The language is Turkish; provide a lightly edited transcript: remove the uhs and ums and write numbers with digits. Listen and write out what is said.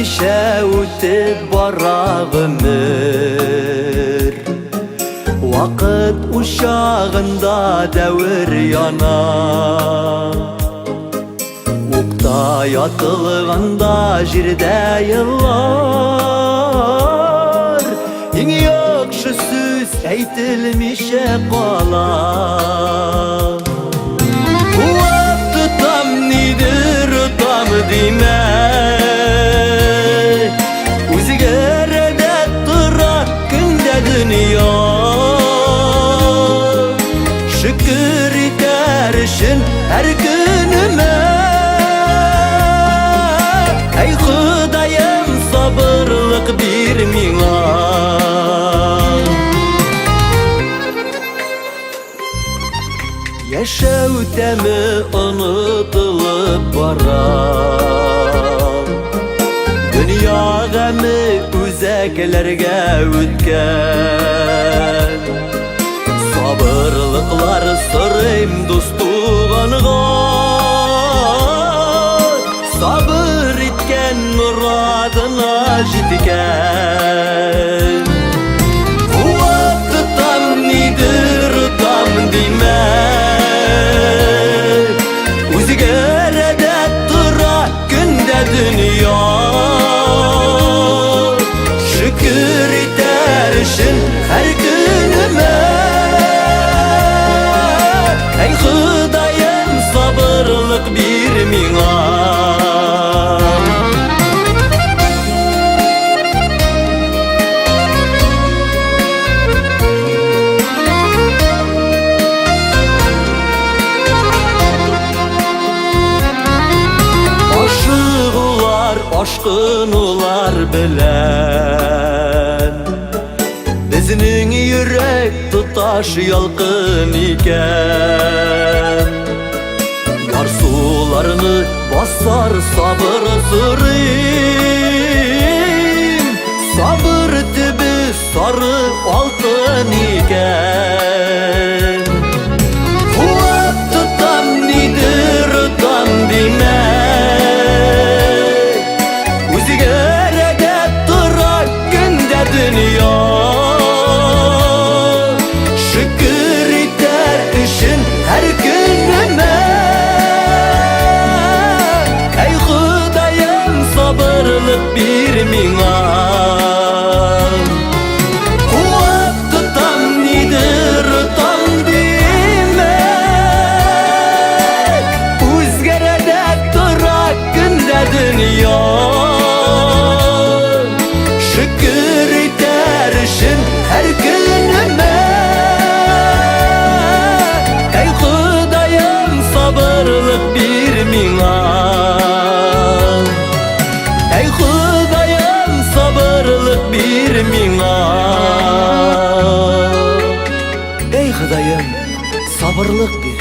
Nişe ötüp bara ömür, vakit uşağında devir yana. Ukta yatılganda jirde yıllar, en yakşı söz eytilmişe kalar. Vakti tam nidir tam dime, o'zgarada turar kunda dunyo. Shukr etarishim har kunime, ey Xudoyim sabrlik ber menga. Yaşav temi unutulup barar, dünya gami uzaklarga o'tgan. Sabırlıklar sırayım dostuğanğa, sabır etken muradına jetken. Vakti tam nidir tam dime, o'zgarada turar kunda dunyo. Shukr etarishim har kunime, ey Xudoyim sabrlik ber menga. Aşkın ular bilen, bizning yürek tutaş yalqın iken. Yar sularını basar sabır sırayım, sabır tibi sarı altın iken. Vakti tam nidir tam dime, o'zgarada turar kunda dunyo. Shukr etarishim har kunime, ey Xudoyim sabrlik ber menga. Vaqti tam nidir tam demak, o'zgarada turar kunda dunyo. Shukr etarishim har kunime, ey Xudoyim sabrlik ber menga. Ey Xudoyim sabrlik ber menga. Ey Xudoyim sabrlik ber.